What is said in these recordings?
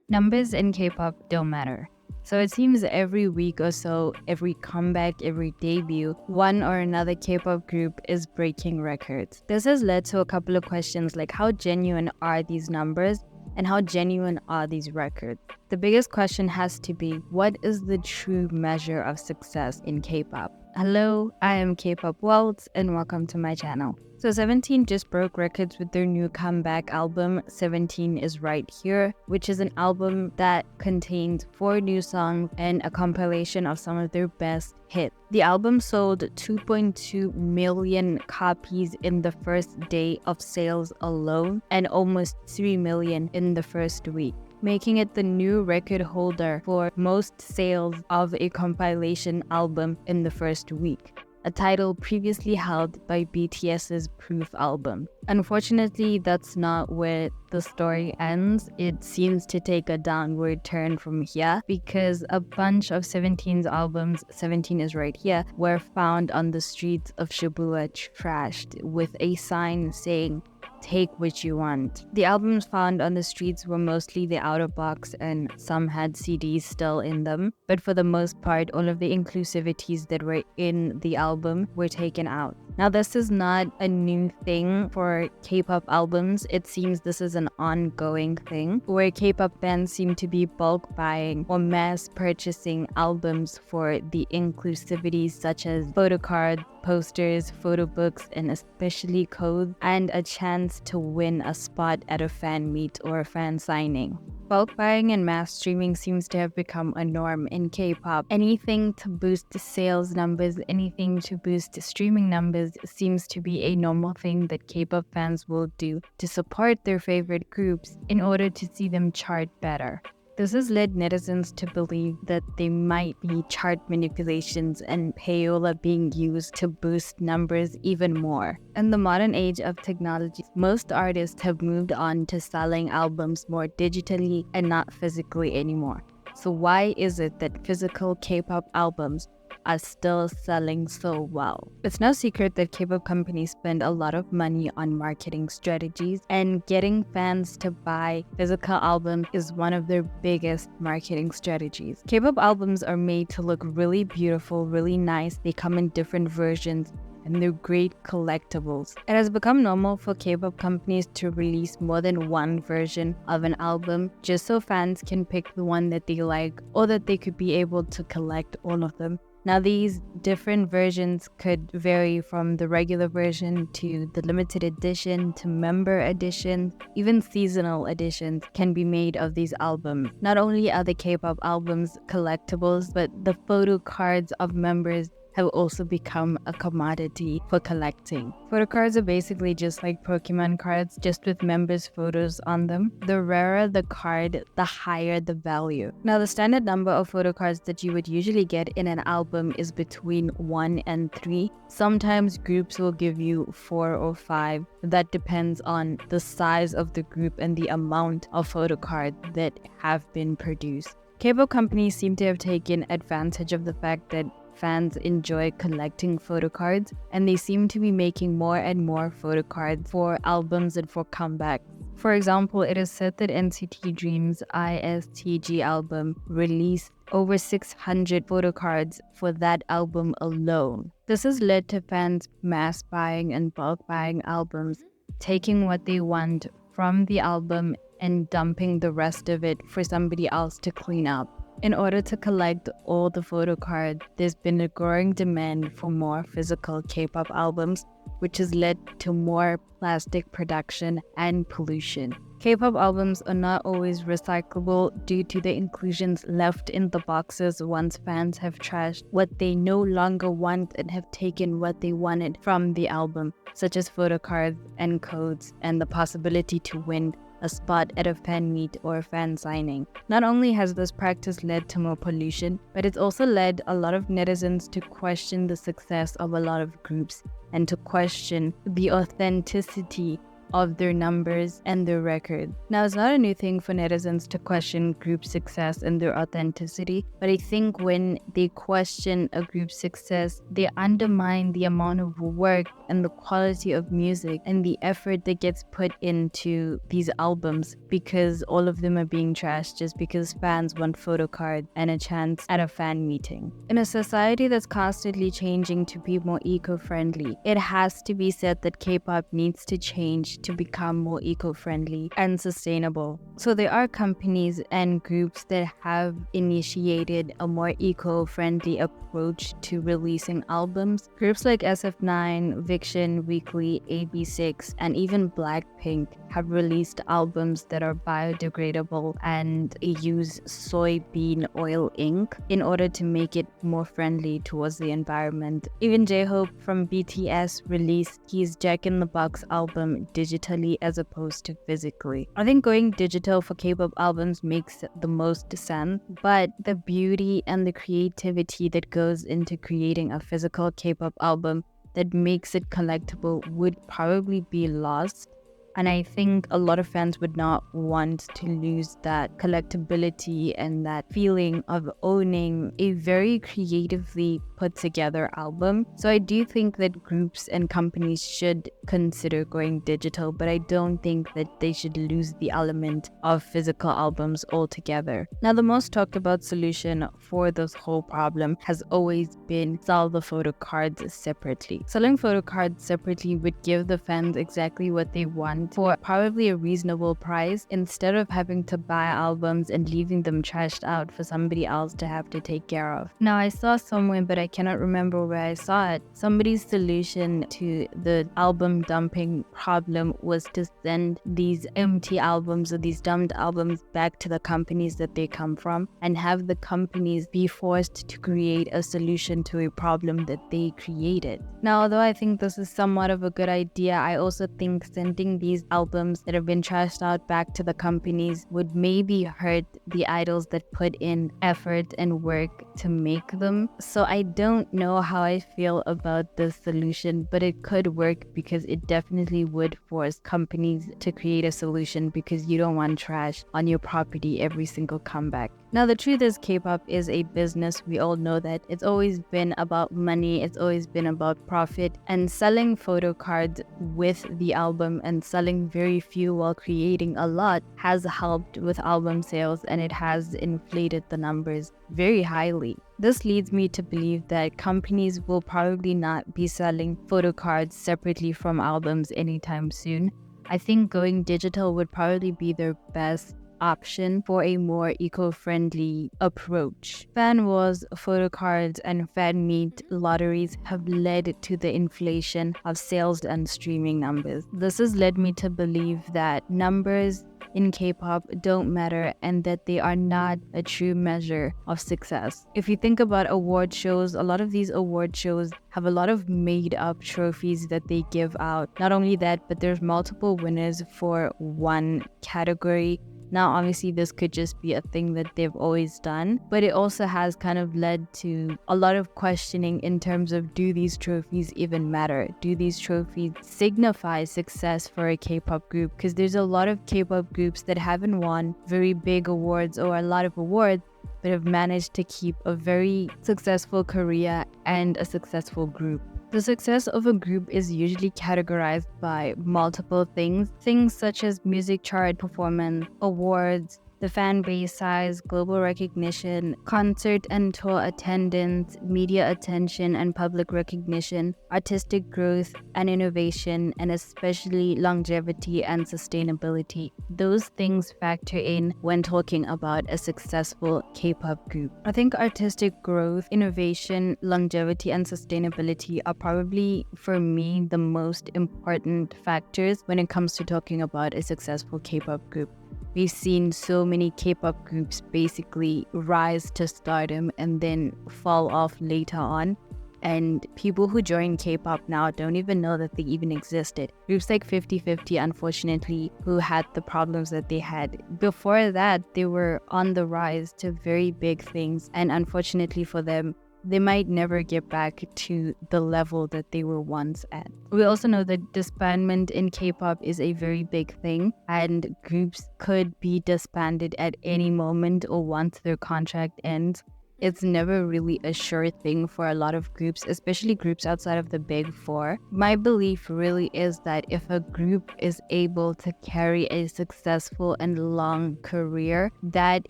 Numbers in K-pop don't matter. So it seems every week or so, every comeback, every debut, one or another K-pop group is breaking records. This has led to a couple of questions like how genuine are these numbers and how genuine are these records? The biggest question has to be, what is the true measure of success in K-pop? Hello, I am K-pop Waltz and welcome to my channel. So 17 just broke records with their new comeback album, 17 Is Right Here, which is an album that contains 4 new songs and a compilation of some of their best hits. The album sold 2.2 million copies in the first day of sales alone and almost 3 million in the first week, making it the new record holder for most sales of a compilation album in the first week, a title previously held by BTS's Proof album. Unfortunately, that's not where the story ends. It seems to take a downward turn from here because a bunch of 17's albums, 17 Is Right Here, were found on the streets of Shibuya trashed with a sign saying, "Take what you want." The albums found on the streets were mostly the outer box and some had CDs still in them, but for the most part, all of the inclusivities that were in the album were taken out. Now, this is not a new thing for K-pop albums. It seems this is an ongoing thing where K-pop fans seem to be bulk buying or mass purchasing albums for the inclusivities such as photocards, posters, photo books, and especially codes, and a chance to win a spot at a fan meet or a fan signing. Bulk buying and mass streaming seems to have become a norm in K-pop. Anything to boost sales numbers, anything to boost streaming numbers seems to be a normal thing that K-pop fans will do to support their favorite groups in order to see them chart better. This has led netizens to believe that there might be chart manipulations and payola being used to boost numbers even more. In the modern age of technology, most artists have moved on to selling albums more digitally and not physically anymore. So why is it that physical K-pop albums are still selling so well? It's no secret that K-pop companies spend a lot of money on marketing strategies, and getting fans to buy physical albums is one of their biggest marketing strategies. K-pop albums are made to look really beautiful, really nice. They come in different versions and they're great collectibles. It has become normal for K-pop companies to release more than one version of an album just so fans can pick the one that they like or that they could be able to collect all of them. Now, these different versions could vary from the regular version to the limited edition to member edition. Even seasonal editions can be made of these albums. Not only are the K-pop albums collectibles, but the photo cards of members have also become a commodity for collecting. Photo cards are basically just like Pokemon cards, just with members' photos on them. The rarer the card, the higher the value. Now, the standard number of photo cards that you would usually get in an album is between 1 and 3. Sometimes groups will give you 4 or 5. That depends on the size of the group and the amount of photo cards that have been produced. K-pop companies seem to have taken advantage of the fact that fans enjoy collecting photo cards, and they seem to be making more and more photo cards for albums and for comebacks. For example, it is said that NCT Dream's ISTG album released over 600 photo cards for that album alone. This has led to fans mass buying and bulk buying albums, taking what they want from the album and dumping the rest of it for somebody else to clean up. In order to collect all the photo cards, there's been a growing demand for more physical K-pop albums, which has led to more plastic production and pollution. K-pop albums are not always recyclable due to the inclusions left in the boxes once fans have trashed what they no longer want and have taken what they wanted from the album, such as photo cards and codes and the possibility to win a spot at a fan meet or a fan signing. Not only has this practice led to more pollution, but it's also led a lot of netizens to question the success of a lot of groups and to question the authenticity of their numbers and their record. Now, it's not a new thing for netizens to question group success and their authenticity, but I think when they question a group's success, they undermine the amount of work and the quality of music and the effort that gets put into these albums, because all of them are being trashed just because fans want photocards and a chance at a fan meeting. In a society that's constantly changing to be more eco-friendly, it has to be said that K-pop needs to change to become more eco-friendly and sustainable. So there are companies and groups that have initiated a more eco-friendly approach to releasing albums. Groups like SF9, Viction Weekly, AB6, and even Blackpink have released albums that are biodegradable and use soybean oil ink in order to make it more friendly towards the environment. Even J-Hope from BTS released his Jack in the Box album digitally as opposed to physically. I think going digital for K-pop albums makes the most sense, but the beauty and the creativity that goes into creating a physical K-pop album that makes it collectible would probably be lost. And I think a lot of fans would not want to lose that collectability and that feeling of owning a very creatively put together album. So I do think that groups and companies should consider going digital, but I don't think that they should lose the element of physical albums altogether. Now, the most talked about solution for this whole problem has always been sell the photo cards separately. Selling photo cards separately would give the fans exactly what they want for probably a reasonable price, instead of having to buy albums and leaving them trashed out for somebody else to have to take care of. Now, I saw somewhere, but I cannot remember where I saw it, somebody's solution to the album dumping problem was to send these empty albums or these dumped albums back to the companies that they come from and have the companies be forced to create a solution to a problem that they created. Now, although I think this is somewhat of a good idea, I also think sending these albums that have been trashed out back to the companies would maybe hurt the idols that put in effort and work to make them. So I don't know how I feel about this solution, but it could work because it definitely would force companies to create a solution, because you don't want trash on your property every single comeback. Now, the truth is K-pop is a business. We all know that. It's always been about money. It's always been about profit. And selling photo cards with the album and selling very few while creating a lot has helped with album sales, and it has inflated the numbers very highly. This leads me to believe that companies will probably not be selling photo cards separately from albums anytime soon. I think going digital would probably be their best option for a more eco-friendly approach. Fan wars, photo cards, and fan meet lotteries have led to the inflation of sales and streaming numbers. This has led me to believe that numbers in K-pop don't matter and that they are not a true measure of success. If you think about award shows, a lot of these award shows have a lot of made-up trophies that they give out. Not only that, but there's multiple winners for one category. Now, obviously, this could just be a thing that they've always done, but it also has kind of led to a lot of questioning in terms of, do these trophies even matter? Do these trophies signify success for a K-pop group? Because there's a lot of K-pop groups that haven't won very big awards or a lot of awards, but have managed to keep a very successful career and a successful group. The success of a group is usually categorized by multiple things such as music chart performance, awards, the fan base size, global recognition, concert and tour attendance, media attention and public recognition, artistic growth and innovation, and especially longevity and sustainability. Those things factor in when talking about a successful K-pop group. I think artistic growth, innovation, longevity, and sustainability are probably, for me, the most important factors when it comes to talking about a successful K-pop group. We've seen so many K-pop groups basically rise to stardom and then fall off later on. And people who join K-pop now don't even know that they even existed. Groups like 50/50, unfortunately, who had the problems that they had. Before that, they were on the rise to very big things. And unfortunately for them, they might never get back to the level that they were once at. We also know that disbandment in K-pop is a very big thing, and groups could be disbanded at any moment or once their contract ends. It's never really a sure thing for a lot of groups, especially groups outside of the big four. My belief really is that if a group is able to carry a successful and long career, that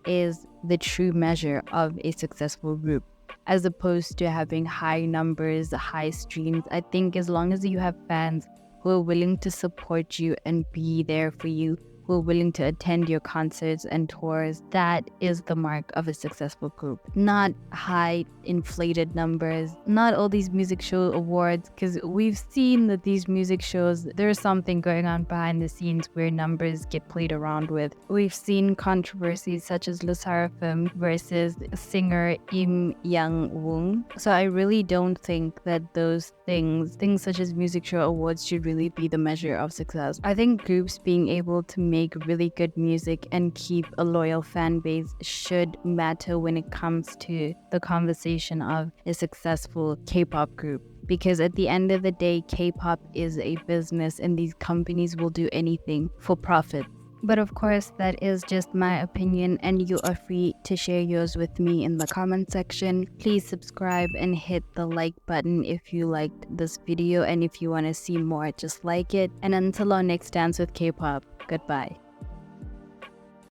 is the true measure of a successful group. As opposed to having high numbers, high streams, I think as long as you have fans who are willing to support you and be there for you, who are willing to attend your concerts and tours, that is the mark of a successful group. Not high inflated numbers, not all these music show awards, because we've seen that these music shows, there's something going on behind the scenes where numbers get played around with. We've seen controversies such as Le Seraphim versus singer Im Yang Woong. So I really don't think that those things such as music show awards should really be the measure of success. I think groups being able to make really good music and keep a loyal fan base should matter when it comes to the conversation of a successful K-pop group. Because at the end of the day, K-pop is a business and these companies will do anything for profit. But of course, that is just my opinion, and you are free to share yours with me in the comment section. Please subscribe and hit the like button if you liked this video, and if you want to see more, just like it. And until our next Dance with K-pop, goodbye.